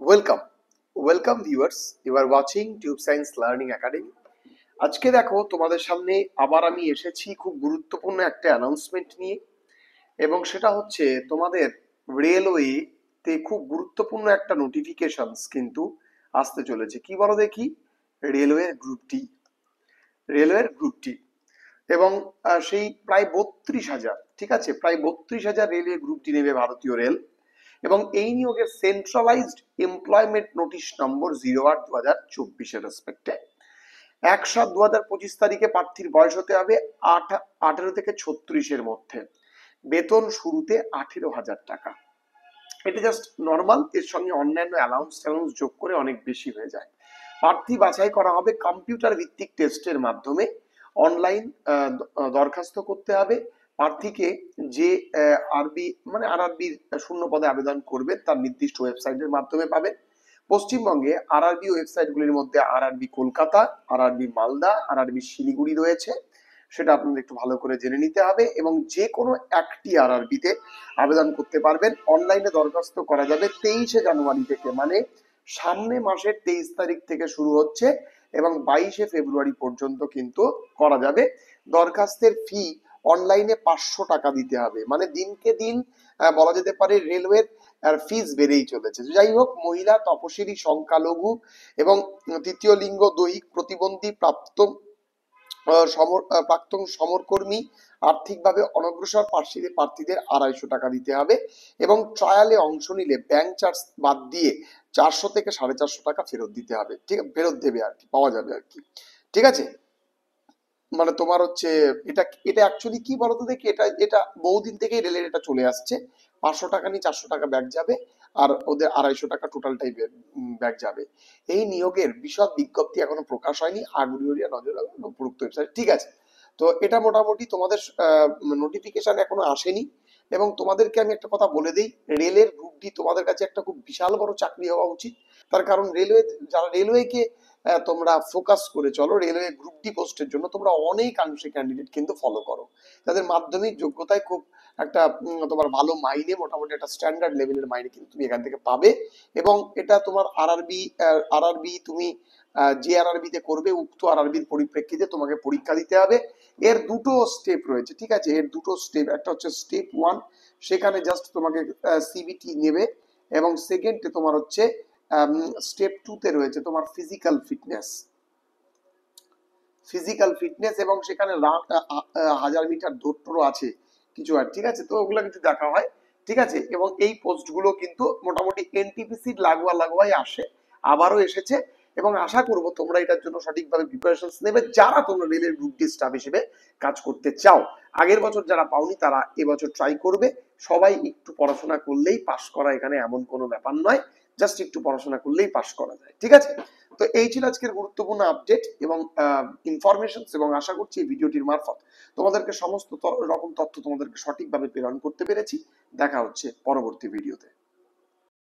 Welcome welcome viewers, you are watching tube science learning academy. আজকে দেখো তোমাদের সামনে আবার আমি এসেছি খুব গুরুত্বপূর্ণ একটা অ্যানাউন্সমেন্ট নিয়ে, এবং সেটা হচ্ছে তোমাদের রেলওয়েতে খুব গুরুত্বপূর্ণ একটা নোটিফিকেশনস কিন্তু আসতে চলেছে। কি বলো দেখি? রেলওয়ের গ্রুপ ডি, রেলওয়ের গ্রুপ ডি এবং সেই প্রায় 32,000, ঠিক আছে, প্রায় 32,000 রেলওয়ে গ্রুপ ডি নেবে ভারতীয় রেল। এবং এই নিয়োগের সেন্ট্রালাইজড এমপ্লয়মেন্ট নোটিশ নম্বর 08/2024 রেসপেক্টে 1/7/2025 তারিখে প্রার্থীর বয়স হতে হবে 18 থেকে 36-এর মধ্যে। বেতন শুরুতে 18,000 টাকা। এটা জাস্ট নর্মাল, এর সঙ্গে অন্যান্য অ্যালাউন্স যোগ করে অনেক বেশি হয়ে যায়। প্রার্থী বাছাই করা হবে কম্পিউটার ভিত্তিক টেস্টের মাধ্যমে। অনলাইন দরখাস্ত করতে হবে। প্রার্থীকে যে আরবি মানে আরআরবির শূন্য পদে আবেদন করবে তার নির্দিষ্ট ওয়েবসাইটের মাধ্যমে পাবে। পশ্চিমবঙ্গে আরআরবি ওয়েবসাইটগুলির মধ্যে RRB Kolkata, RRB Malda, RRB Siliguri রয়েছে, সেটা আপনাদের একটু ভালো করে জেনে নিতে হবে। এবং যে কোনো একটি আরআরবিতে আবেদন করতে পারবেন। অনলাইনে দরখাস্ত করা যাবে 23শে জানুয়ারি থেকে, মানে সামনে মাসের 23 তারিখ থেকে শুরু হচ্ছে এবং 22শে ফেব্রুয়ারি পর্যন্ত কিন্তু করা যাবে। দরখাস্তের ফি অনলাইনে 500 টাকা দিতে হবে। মানে দিনকে দিন বলা যেতে পারে রেলওয়ের ফিস বেড়েই চলেছে। যাই হোক, মহিলা, তপশিলি, সংখ্যালঘু এবং তৃতীয় লিঙ্গ, দৈহিক প্রতিবন্ধী, প্রাক্তন সমরকর্মী, আর্থিকভাবে অনগ্রসর প্রার্থীদের 250 টাকা দিতে হবে। এবং ট্রায়ালে অংশ নিলে ব্যাংক চার্জ বাদ দিয়ে 400 থেকে 450 টাকা ফেরত দিতে হবে। ঠিক, ফেরত দেবে আর কি, পাওয়া যাবে আর কি। ঠিক আছে, মানে তোমার হচ্ছে এটা এটা অ্যাকচুয়ালি কি বলতো দেখি, এটা এটা বহুদিন থেকেই রেলের এটা চলে আসছে। 500 টাকা নিয়ে 400 টাকা ব্যাক যাবে, আর ওদের 250 টাকা টোটালটাই ব্যাক যাবে। এই নিয়োগের বিশদ বিজ্ঞপ্তি এখনো প্রকাশ হয়নি, আগুরিয়া নজর রাখবেন উপরোক্ত ওয়েবসাইট। ঠিক আছে, তো এটা মোটামুটি তোমাদের নোটিফিকেশন এখনো আসেনি। এবং তোমাদেরকে আমি একটা কথা বলে দিই, রেলের গ্রুপ ডি তোমাদের কাছে একটা খুব বিশাল বড় চাকরি হওয়া উচিত। তার কারণ রেলওয়ে, যারা রেলওয়েকে তোমরা ফোকাস করে চলো, রেলওয়ে গ্রুপ ডি পোস্টের জন্য তোমরা অনেকাংশে ক্যান্ডিডেট কিন্তু ফলো করো, তাদের মাধ্যমিক যোগ্যতায় খুব একটা তোমার ভালো মাইনে, মোটামুটি একটা স্ট্যান্ডার্ড লেভেলের মাইনে কিন্তু তুমি এখান থেকে পাবে। এবং এটা তোমার আরআরবি তুমি যে আরআরবি তে করবে, উক্ত আরআরবির পরিপ্রেক্ষিতে তোমাকে পরীক্ষা দিতে হবে। এর দুটো স্টেপ রয়েছে, ঠিক আছে, এর দুটো স্টেপ। একটা হচ্ছে স্টেপ 1, সেখানে জাস্ট তোমাকে সিবিটি নেবে। এবং সেকেন্ডে তোমার হচ্ছে স্টেপ 2 তে রয়েছে তোমার ফিজিক্যাল ফিটনেস, এবং সেখানে 1000 মিটার দৌড় আছে কিছু, আর ঠিক আছে, তো ওগুলো কিছু দেখা হয়। ঠিক আছে, এবং এই পোস্টগুলো কিন্তু মোটামুটি এনটিপিসির লাগোয়াই আসে, আবারও এসেছে। এবং আশা করব তোমরা এটার জন্য সঠিকভাবে প্রিপারেশন নেবে, যারা তোমরা রেলের গ্রুপ ডি স্টাফ হিসেবে কাজ করতে চাও। আগের বছর যারা পাওনি তারা এবছর ট্রাই করবে। সবাই একটু পড়াশোনা করলেই পাশ করা এখানে এমন কোনো ব্যাপার নয়, জাস্ট একটু পড়াশোনা করলেই পাশ করা যায়। ঠিক আছে, তো এই ছিল আজকের গুরুত্বপূর্ণ আপডেট এবং ইনফরমেশন, এবং আশা করছি এই ভিডিওটির মারফত তোমাদেরকে সমস্ত রকম তথ্য তোমাদেরকে সঠিকভাবে প্রেরণ করতে পেরেছি। দেখা হচ্ছে পরবর্তী ভিডিওতে।